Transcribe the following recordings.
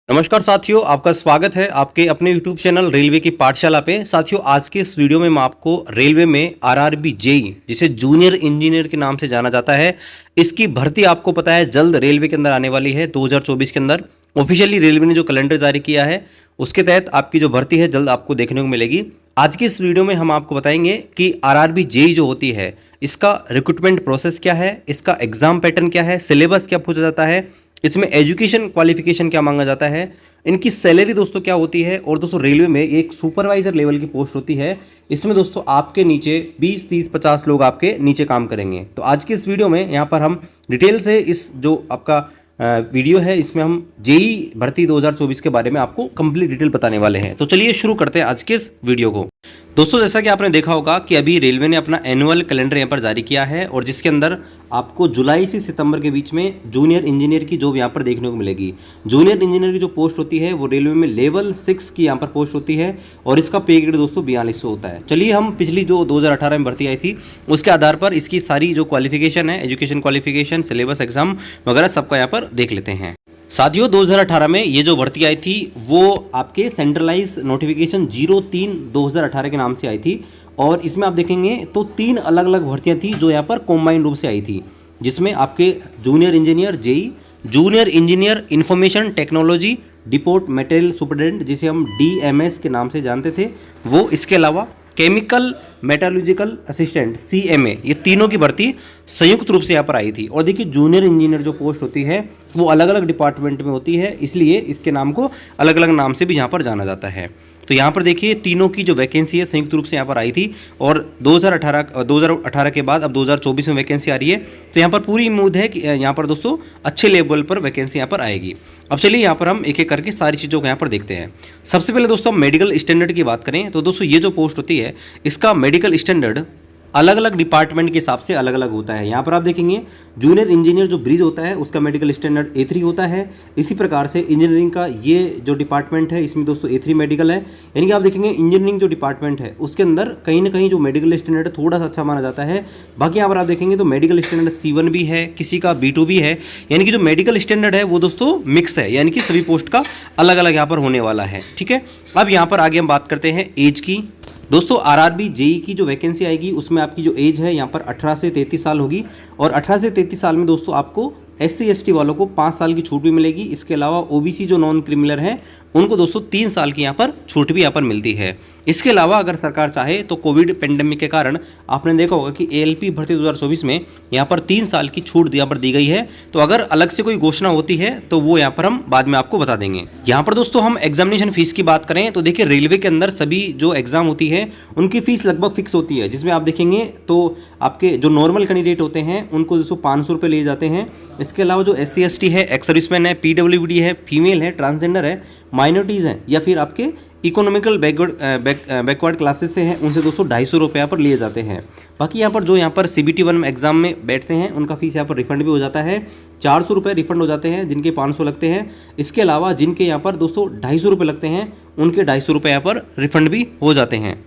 नमस्कार साथियों, आपका स्वागत है आपके अपने YouTube चैनल रेलवे की पाठशाला पे। साथियों, आज के इस वीडियो में मैं आपको रेलवे में आरआरबी जेई, जिसे जूनियर इंजीनियर के नाम से जाना जाता है, इसकी भर्ती आपको पता है जल्द रेलवे के अंदर आने वाली है। 2024 के अंदर ऑफिशियली रेलवे ने जो कैलेंडर जारी किया है उसके तहत आपकी जो भर्ती है जल्द आपको देखने को मिलेगी। आज की इस वीडियो में हम आपको बताएंगे कि आरआरबी जेई जो होती है इसका रिक्रूटमेंट प्रोसेस क्या है, इसका एग्जाम पैटर्न क्या है, सिलेबस क्या पूछा जाता है, इसमें एजुकेशन क्वालिफिकेशन क्या मांगा जाता है, इनकी सैलरी दोस्तों क्या होती है, और दोस्तों रेलवे में एक सुपरवाइजर लेवल की पोस्ट होती है। इसमें दोस्तों आपके नीचे 20, 30, 50 लोग आपके नीचे काम करेंगे। तो आज की इस वीडियो में यहाँ पर हम डिटेल से इस जो आपका वीडियो है इसमें हम जेई भर्ती 2024 के बारे में आपको कंप्लीट डिटेल बताने वाले हैं। तो चलिए शुरू करते हैं आज के इस वीडियो को। दोस्तों, जैसा कि आपने देखा होगा कि अभी रेलवे ने अपना एनुअल कैलेंडर यहाँ पर जारी किया है और जिसके अंदर आपको जुलाई से सितंबर के बीच में जूनियर इंजीनियर की जॉब यहाँ पर देखने को मिलेगी। जूनियर इंजीनियर की जो पोस्ट होती है वो रेलवे में लेवल 6 की यहाँ पर पोस्ट होती है और इसका पे ग्रेड दोस्तों 4200 होता है। चलिए हम पिछली जो 2018 में भर्ती आई थी उसके आधार पर इसकी सारी जो क्वालिफिकेशन है, एजुकेशन क्वालिफिकेशन, सिलेबस, एग्जाम वगैरह सबका यहाँ पर देख लेते हैं। साथियों, 2018 में ये जो भर्ती आई थी वो आपके सेंट्रलाइज नोटिफिकेशन 03/2018 के नाम से आई थी और इसमें आप देखेंगे तो 3 अलग अलग भर्तियां थी जो यहाँ पर कॉम्बाइंड रूप से आई थी, जिसमें आपके junior engineer JE, junior engineer information technology depot material superintendent जिसे हम डीएमएस के नाम से जानते थे वो, इसके अलावा केमिकल मेटालॉजिकल असिस्टेंट सीएमए, ये तीनों की भर्ती संयुक्त रूप से यहाँ पर आई थी। और देखिए जूनियर इंजीनियर जो पोस्ट होती है वो अलग अलग डिपार्टमेंट में होती है, इसलिए इसके नाम को अलग अलग नाम से भी यहाँ पर जाना जाता है। तो यहाँ पर देखिए तीनों की जो वैकेंसी है संयुक्त रूप से यहाँ पर आई थी और 2018 के बाद अब 2024 में वैकेंसी आ रही है। तो यहाँ पर पूरी उम्मीद है कि यहाँ पर दोस्तों अच्छे लेवल पर वैकेंसी यहाँ पर आएगी। अब चलिए यहाँ पर हम एक एक करके सारी चीज़ों को यहाँ पर देखते हैं। सबसे पहले दोस्तों हम मेडिकल स्टैंडर्ड की बात करें तो दोस्तों ये जो पोस्ट होती है इसका मेडिकल स्टैंडर्ड अलग अलग डिपार्टमेंट के हिसाब से अलग अलग होता है। यहाँ पर आप देखेंगे जूनियर इंजीनियर जो ब्रिज होता है उसका मेडिकल स्टैंडर्ड A3 होता है। इसी प्रकार से इंजीनियरिंग का ये जो डिपार्टमेंट है इसमें दोस्तों A3 मेडिकल है। यानी कि आप देखेंगे इंजीनियरिंग जो डिपार्टमेंट है उसके अंदर कहीं ना कहीं जो मेडिकल स्टैंडर्ड थोड़ा सा अच्छा माना जाता है। बाकी यहाँ पर आप देखेंगे तो मेडिकल स्टैंडर्ड C1 भी है, किसी का B2 भी है। यानी कि जो मेडिकल स्टैंडर्ड है वो दोस्तों मिक्स है, यानी कि सभी पोस्ट का अलग अलग यहाँ पर होने वाला है। ठीक है, अब यहाँ पर आगे हम बात करते हैं एज की। दोस्तों आरआरबी जेई की जो वैकेंसी आएगी उसमें आपकी जो एज है यहाँ पर 18 से 33 साल होगी और 18 से 33 साल में दोस्तों आपको SC/ST वालों को 5 साल की छूट भी मिलेगी। इसके अलावा OBC जो नॉन क्रिमिनल हैं उनको दोस्तों 3 साल की यहाँ पर छूट भी यहाँ पर मिलती है। इसके अलावा अगर सरकार चाहे तो कोविड पेंडेमिक के कारण आपने देखा होगा कि ALP भर्ती 2024 में यहाँ पर 3 साल की छूट यहाँ पर दी गई है। तो अगर अलग से कोई घोषणा होती है तो वो यहाँ पर हम बाद में आपको बता देंगे। यहाँ पर दोस्तों हम एग्जामिनेशन फीस की बात करें तो देखिए रेलवे के अंदर सभी जो एग्जाम होती है उनकी फीस लगभग फिक्स होती है, जिसमें आप देखेंगे तो आपके जो नॉर्मल कैंडिडेट होते हैं उनको दोस्तों 500 रुपये लिए जाते हैं। इसके अलावा जो SC/ST है, एक्स सर्विसमैन है, PWD है, फीमेल है, ट्रांसजेंडर है, माइनॉरिटीज़ हैं या फिर आपके इकोनॉमिकल बैकवर्ड क्लासेस से हैं उनसे दोस्तों 250 रुपये यहाँ पर लिए जाते हैं। बाकी यहाँ पर जो यहाँ पर CBT 1 एग्जाम में बैठते हैं उनका फीस यहाँ पर रिफंड भी हो जाता है। 400 रुपये रिफंड हो जाते हैं जिनके 500 लगते हैं। इसके अलावा जिनके यहाँ पर दोस्तों 250 रुपये लगते हैं उनके 250 रुपये यहाँ पर रिफंड भी हो जाते हैं।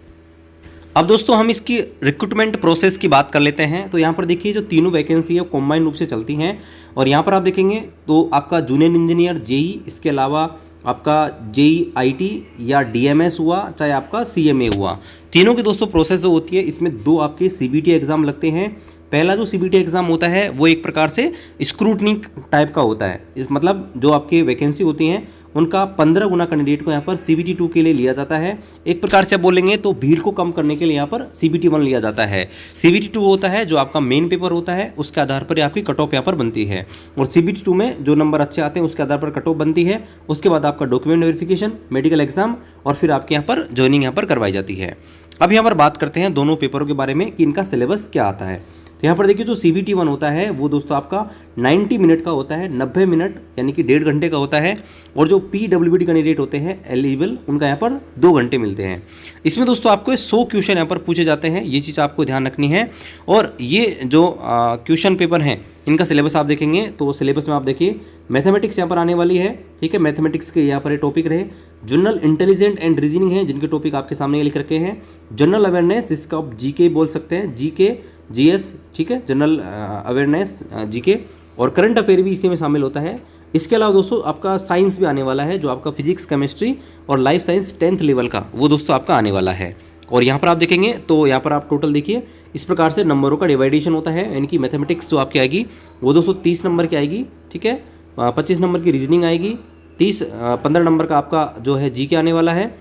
अब दोस्तों हम इसकी रिक्रूटमेंट प्रोसेस की बात कर लेते हैं। तो यहाँ पर देखिए जो तीनों वैकेंसी है कॉम्बाइंड रूप से चलती हैं और यहाँ पर आप देखेंगे तो आपका जूनियर इंजीनियर जेई, इसके अलावा आपका जेई IT या DMS हुआ, चाहे आपका CMA हुआ, तीनों की दोस्तों प्रोसेस जो होती है इसमें 2 आपके CBT एग्ज़ाम लगते हैं। पहला जो CBT एग्ज़ाम होता है वो एक प्रकार से स्क्रूटनी टाइप का होता है। इस मतलब जो आपकी वैकेंसी होती हैं उनका 15 गुना कैंडिडेट को यहाँ पर CBT 2 के लिए लिया जाता है। एक प्रकार से आप बोलेंगे तो भीड़ को कम करने के लिए यहाँ पर CBT 1 लिया जाता है। CBT 2 होता है जो आपका मेन पेपर होता है, उसके आधार पर आपकी कट ऑफ यहाँ पर बनती है और CBT 2 में जो नंबर अच्छे आते हैं उसके आधार पर कट ऑफ बनती है। उसके बाद आपका डॉक्यूमेंट वेरिफिकेशन, मेडिकल एग्जाम और फिर आपके यहाँ पर ज्वाइनिंग यहाँ पर करवाई जाती है। अब यहाँ पर बात करते हैं दोनों पेपरों के बारे में कि इनका सिलेबस क्या आता है। तो यहाँ पर देखिए जो CBT 1 होता है वो दोस्तों आपका 90 मिनट का होता है, 90 मिनट यानी कि 1.5 घंटे का होता है और जो PWD कैंडिडेट होते हैं एलिजिबल उनका यहाँ पर 2 घंटे मिलते हैं। इसमें दोस्तों आपको 100 क्वेश्चन यहाँ पर पूछे जाते हैं, ये चीज़ आपको ध्यान रखनी है। और ये जो क्वेश्चन पेपर हैं इनका सिलेबस आप देखेंगे तो सिलेबस में आप देखिए मैथमेटिक्स यहाँ पर आने वाली है। ठीक है, मैथमेटिक्स के यहाँ पर टॉपिक रहे, जनरल इंटेलिजेंट एंड रीजनिंग है जिनके टॉपिक आपके सामने लिख रखे हैं, जनरल अवेयरनेस जिसका आप GK बोल सकते हैं, GK GS, ठीक है, जनरल अवेयरनेस GK, और करंट अफेयर भी इसी में शामिल होता है। इसके अलावा दोस्तों आपका साइंस भी आने वाला है, जो आपका फिजिक्स, केमिस्ट्री और लाइफ साइंस 10th लेवल का, वो दोस्तों आपका आने वाला है। और यहाँ पर आप देखेंगे तो यहाँ पर आप टोटल देखिए इस प्रकार से नंबरों का डिवाइडेशन होता है, यानी कि मैथमेटिक्स जो आपकी आएगी वो दोस्तों 30 नंबर की आएगी, ठीक है। 25 नंबर की रीजनिंग आएगी, 15 नंबर का आपका जो है जी के आने वाला है,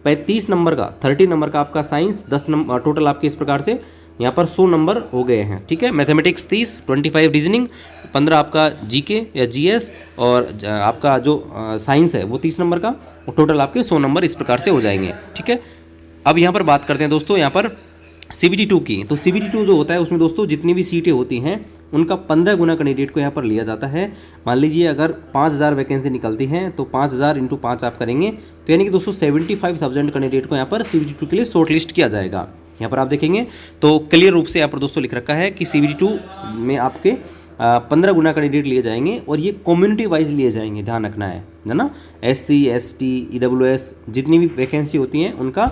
30 नंबर का 30 नंबर का आपका साइंस, 10 नंबर टोटल आपके इस प्रकार से यहाँ पर 100 नंबर हो गए हैं, ठीक है। मैथमेटिक्स 30, 25 रीजनिंग, 15 आपका जीके या जीएस और आपका जो साइंस है वो 30 नंबर का, और टोटल आपके 100 नंबर इस प्रकार से हो जाएंगे, ठीक है। अब यहाँ पर बात करते हैं दोस्तों यहाँ पर CBT2 की। तो CBT2 जो होता है उसमें दोस्तों जितनी भी सीटें होती हैं उनका 15 गुना कैंडिडेट को यहाँ पर लिया जाता है। मान लीजिए अगर 5000 वैकेंसी निकलती हैं तो 5000 इंटू 5 आप करेंगे तो यानी कि दोस्तों 75,000 कैंडिडेट को यहाँ पर CBT2 के लिए शॉर्ट लिस्ट किया जाएगा। यहाँ पर आप देखेंगे तो क्लियर रूप से यहाँ पर दोस्तों लिख रखा है कि CBT2 में आपके 15 गुना कैंडिडेट लिए जाएंगे और ये कम्युनिटी वाइज लिए जाएंगे, ध्यान रखना है ना। SC, ST, EWS जितनी भी वैकेंसी होती हैं उनका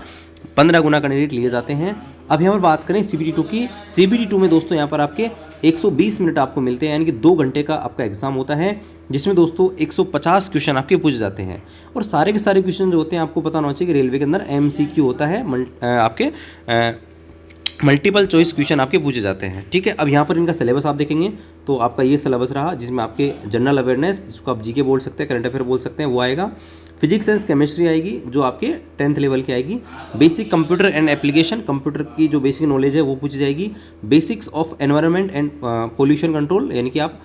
15 गुना कैंडिडेट लिए जाते हैं। अब यहाँ पर बात करें CBT2 की। CBT2 में दोस्तों यहाँ पर आपके 120 मिनट आपको मिलते हैं, यानी कि 2 घंटे का आपका एग्जाम होता है, जिसमें दोस्तों 150 क्वेश्चन आपके पूछे जाते हैं। और सारे के सारे क्वेश्चन जो होते हैं आपको पता होना चाहिए कि रेलवे के अंदर MCQ होता है, आपके मल्टीपल चॉइस क्वेश्चन आपके पूछे जाते हैं, ठीक है। अब यहाँ पर इनका सिलेबस आप देखेंगे तो आपका ये सिलेबस रहा, जिसमें आपके जनरल अवेयरनेस, जिसको आप जीके बोल सकते हैं, करंट अफेयर बोल सकते हैं, वो आएगा। फिजिक्स एंड केमिस्ट्री आएगी जो आपके 10th लेवल की आएगी। Basic computer and application, computer की जो बेसिक नॉलेज है वो पूछी जाएगी। Basics of environment and pollution control, यानी कि आप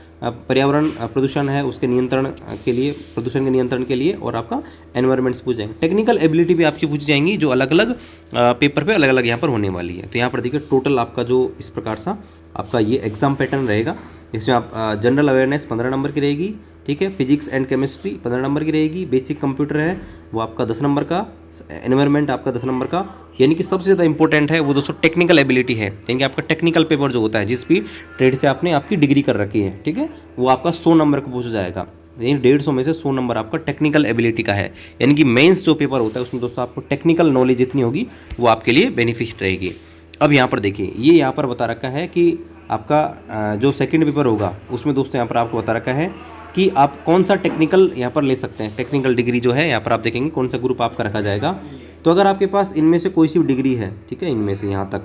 पर्यावरण प्रदूषण है उसके नियंत्रण के लिए, प्रदूषण के नियंत्रण के लिए, और आपका एनवायरनमेंट से पूछ जाएंगे। टेक्निकल एबिलिटी भी आपकी पूछी जाएंगी, जो अलग अलग पेपर पे अलग अलग यहाँ पर होने वाली है। तो यहाँ पर देखिए टोटल आपका जो इस प्रकार सा आपका ये एग्जाम पैटर्न रहेगा। इसमें आप जनरल अवेयरनेस 15 नंबर की रहेगी, ठीक है। फिजिक्स एंड केमिस्ट्री 15 नंबर की रहेगी। बेसिक कंप्यूटर है वो आपका 10 नंबर का, एनवायरनमेंट आपका 10 नंबर का, यानी कि सबसे ज़्यादा इंपॉर्टेंट है वो दोस्तों टेक्निकल एबिलिटी है, यानी कि आपका टेक्निकल पेपर जो होता है जिस भी ट्रेड से आपने आपकी डिग्री कर रखी है, ठीक है, वो आपका 100 नंबर का पूछा जाएगा। यानी 150 में से 100 नंबर आपका टेक्निकल एबिलिटी का है, यानी कि मेंस जो पेपर होता है उसमें दोस्तों आपको टेक्निकल नॉलेज जितनी होगी वो आपके लिए बेनिफिशियल रहेगी। अब यहाँ पर देखिए ये यहाँ पर बता रखा है कि आपका जो सेकंड पेपर होगा उसमें दोस्तों यहाँ पर आपको बता रखा है कि आप कौन सा टेक्निकल यहाँ पर ले सकते हैं। टेक्निकल डिग्री जो है यहाँ पर आप देखेंगे कौन सा ग्रुप आपका रखा जाएगा। तो अगर आपके पास इनमें से कोई सी भी डिग्री है, ठीक है, इनमें से यहाँ तक,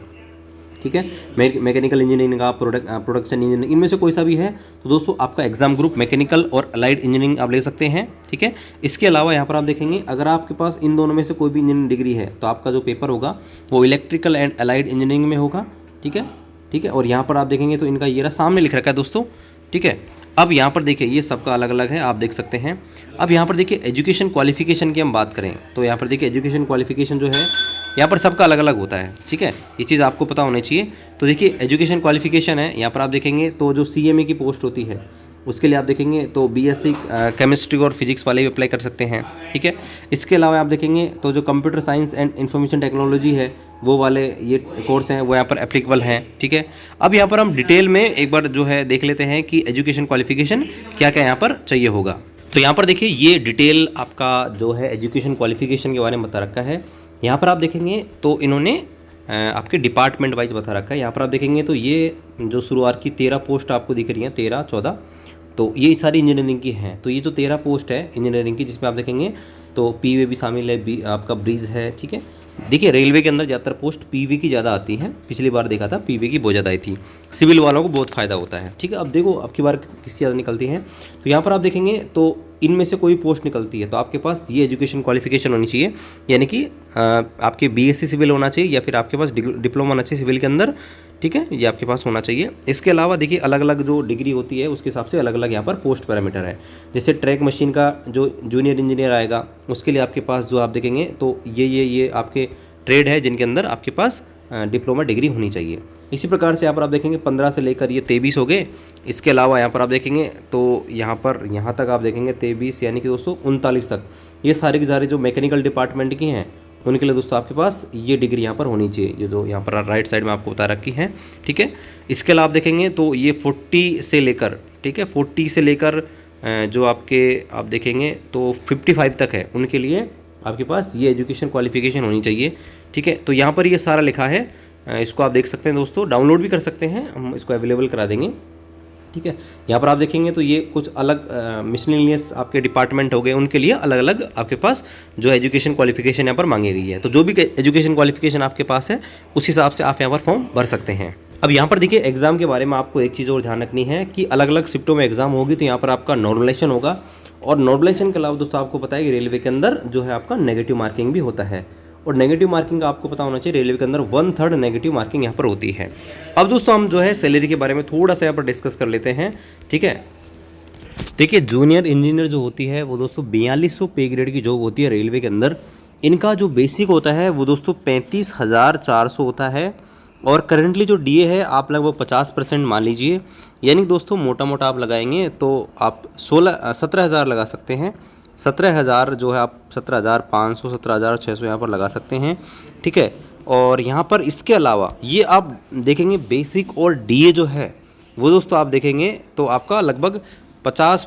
ठीक है, मैकेनिकल इंजीनियरिंग का, प्रोडक्शन इंजीनियरिंग, इनमें से कोई सा भी है तो दोस्तों आपका एग्जाम ग्रुप मैकेनिकल और अलाइड इंजीनियरिंग आप ले सकते हैं, ठीक है। इसके अलावा यहाँ पर आप देखेंगे अगर आपके पास इन दोनों में से कोई भी इंजीनियरिंग डिग्री है तो आपका जो पेपर होगा वो इलेक्ट्रिकल एंड अलाइड इंजीनियरिंग में होगा, ठीक है, ठीक है। और यहाँ पर आप देखेंगे तो इनका ये रहा, सामने लिख रखा है दोस्तों, ठीक है। अब यहाँ पर देखिए ये सबका अलग अलग है, आप देख सकते हैं। अब यहाँ पर देखिए एजुकेशन क्वालिफिकेशन की हम बात करें तो यहाँ पर देखिए एजुकेशन क्वालिफिकेशन जो है यहाँ पर सबका अलग अलग होता है, ठीक है, ये चीज़ आपको पता होनी चाहिए। तो देखिए एजुकेशन क्वालिफिकेशन है, यहाँ पर आप देखेंगे तो जो CMA की पोस्ट होती है उसके लिए आप देखेंगे तो BSc केमिस्ट्री और फिजिक्स वाले भी अप्लाई कर सकते हैं, ठीक है। इसके अलावा आप देखेंगे तो जो computer science and information technology है वो वाले ये कोर्स हैं वो यहाँ पर एप्लीकेबल हैं, ठीक है। अब यहाँ पर हम डिटेल में एक बार जो है देख लेते हैं कि एजुकेशन क्वालिफिकेशन क्या क्या यहाँ पर चाहिए होगा। तो यहाँ पर देखिए ये डिटेल आपका जो है एजुकेशन क्वालिफिकेशन के बारे में बता रखा है। यहाँ पर आप देखेंगे तो इन्होंने आपके डिपार्टमेंट वाइज बता रखा है। यहाँ पर आप देखेंगे तो ये जो शुरुआत की 13 पोस्ट आपको दिख रही हैं, 13, 14, तो ये सारी इंजीनियरिंग की हैं। तो ये जो 13 पोस्ट है इंजीनियरिंग की, जिसमें आप देखेंगे तो PV भी शामिल है, आपका ब्रिज है, ठीक है। देखिए रेलवे के अंदर ज़्यादातर पोस्ट PV की ज़्यादा आती है, पिछली बार देखा था PV की बहुत ज़्यादा आई थी, सिविल वालों को बहुत फ़ायदा होता है, ठीक है। अब देखो अब की बार किससे ज़्यादा निकलती हैं, तो यहाँ पर आप देखेंगे तो इनमें से कोई पोस्ट निकलती है तो आपके पास ये एजुकेशन क्वालिफिकेशन होनी चाहिए, यानी कि आपके BSc सिविल होना चाहिए या फिर आपके पास डिप्लोमा होना चाहिए सिविल के अंदर, ठीक है, ये आपके पास होना चाहिए। इसके अलावा देखिए अलग अलग जो डिग्री होती है उसके हिसाब से अलग अलग यहाँ पर पोस्ट पैरामीटर है। जैसे ट्रैक मशीन का जो जूनियर इंजीनियर आएगा उसके लिए आपके पास जो आप देखेंगे तो ये आपके ट्रेड है जिनके अंदर आपके पास डिप्लोमा डिग्री होनी चाहिए। इसी प्रकार से यहाँ पर आप देखेंगे 15 से लेकर ये 23 हो गए। इसके अलावा यहाँ पर आप देखेंगे तो यहाँ तक आप देखेंगे 23 यानी कि दोस्तों 39 तक, ये सारे के सारे जो मैकेनिकल डिपार्टमेंट की हैं उनके लिए दोस्तों आपके पास ये डिग्री यहाँ पर होनी चाहिए, ये जो यहाँ पर राइट साइड में आपको बता रखी है, ठीक है। इसके अलावा आप देखेंगे तो ये 40 से लेकर, ठीक है, 40 से लेकर जो आपके आप देखेंगे तो 55 तक है, उनके लिए आपके पास ये एजुकेशन क्वालिफिकेशन होनी चाहिए, ठीक है। तो यहाँ पर ये सारा लिखा है, इसको आप देख सकते हैं दोस्तों, डाउनलोड भी कर सकते हैं, हम इसको अवेलेबल करा देंगे, ठीक है। यहाँ पर आप देखेंगे तो ये कुछ अलग मिसलेनियस आपके डिपार्टमेंट हो गए, उनके लिए अलग अलग आपके पास जो एजुकेशन क्वालिफिकेशन यहाँ पर मांगी गई है। तो जो भी एजुकेशन क्वालिफिकेशन आपके पास है उस हिसाब से आप यहाँ पर फॉर्म भर सकते हैं। अब यहाँ पर देखिए एग्जाम के बारे में आपको एक चीज़ और ध्यान रखनी है कि अलग अलग शिफ्टों में एग्जाम होगी, तो यहाँ पर आपका नॉर्मलाइजेशन होगा, और नॉर्मलाइजेशन के अलावा दोस्तों आपको पता है कि रेलवे के अंदर जो है आपका नेगेटिव मार्किंग भी होता है, और नेगेटिव मार्किंग का आपको पता होना चाहिए रेलवे के अंदर 1/3 नेगेटिव मार्किंग यहाँ पर होती है। अब दोस्तों हम जो है सैलरी के बारे में थोड़ा सा यहाँ पर डिस्कस कर लेते हैं, ठीक है। देखिए जूनियर इंजीनियर जो होती है वो दोस्तों 4200 पे ग्रेड की जॉब होती है रेलवे के अंदर। इनका जो बेसिक होता है वो दोस्तों 35,400 होता है, और करंटली जो डीए है आप लगभग 50% मान लीजिए, यानी दोस्तों मोटा मोटा आप लगाएंगे तो आप 17,000 लगा सकते हैं। 17,000 जो है आप 17,500 17,600 यहाँ पर लगा सकते हैं, ठीक है। और यहाँ पर इसके अलावा ये आप देखेंगे बेसिक और डीए जो है वो दोस्तों आप देखेंगे तो आपका लगभग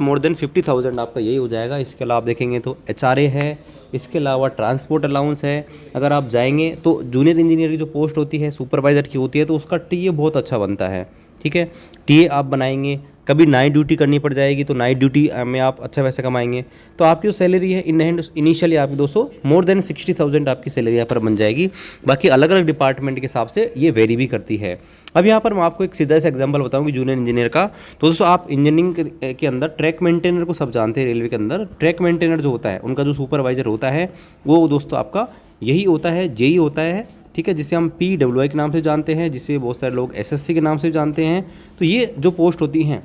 more than 50,000 आपका यही हो जाएगा। इसके अलावा आप देखेंगे तो एचआरए है, इसके अलावा ट्रांसपोर्ट अलाउंस है। अगर आप जाएंगे तो जूनियर इंजीनियर की जो पोस्ट होती है सुपरवाइज़र की होती है, तो उसका टीए बहुत अच्छा बनता है, ठीक है। टीए आप बनाएंगे, कभी नाइट ड्यूटी करनी पड़ जाएगी तो नाइट ड्यूटी में आप अच्छा पैसा कमाएंगे, तो आपकी जो सैलरी है इन हैंड इनिशियली आपकी दोस्तों more than 60,000 आपकी सैलरी यहाँ पर बन जाएगी। बाकी अलग अलग डिपार्टमेंट के हिसाब से ये वेरी भी करती है। अब यहाँ पर मैं आपको एक सीधा सा एग्जांपल बताऊँ कि जूनियर इंजीनियर का, तो दोस्तों आप इंजीनियरिंग के अंदर ट्रैक मेंटेनर को सब जानते हैं। रेलवे के अंदर ट्रैक मेंटेनर जो होता है उनका जो सुपरवाइजर होता है वो दोस्तों आपका यही होता है, जेई होता है, ठीक है, जिसे हम PWI के नाम से जानते हैं, जिसे बहुत सारे लोग SSC के नाम से जानते हैं। तो ये जो पोस्ट होती हैं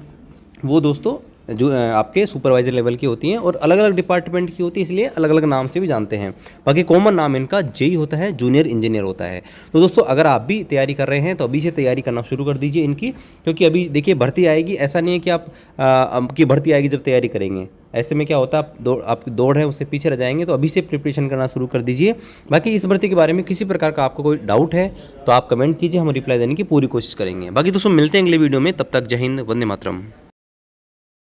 वो दोस्तों जो आपके सुपरवाइजर लेवल की होती हैं, और अलग अलग डिपार्टमेंट की होती है, इसलिए अलग अलग नाम से भी जानते हैं। बाकी कॉमन नाम इनका जेई होता है, जूनियर इंजीनियर होता है। तो दोस्तों अगर आप भी तैयारी कर रहे हैं तो अभी से तैयारी करना शुरू कर दीजिए इनकी, क्योंकि अभी देखिए भर्ती आएगी, ऐसा नहीं है कि आप आपकी भर्ती आएगी जब तैयारी करेंगे। ऐसे में क्या होता है आपकी दौड़ है उससे पीछे रह जाएंगे, तो अभी से प्रिपरेशन करना शुरू कर दीजिए। बाकी इस भर्ती के बारे में किसी प्रकार का आपको कोई डाउट है तो आप कमेंट कीजिए, हम रिप्लाई देने की पूरी कोशिश करेंगे। बाकी दोस्तों मिलते हैं अगले वीडियो में, तब तक जय हिंद, वंदे मातरम।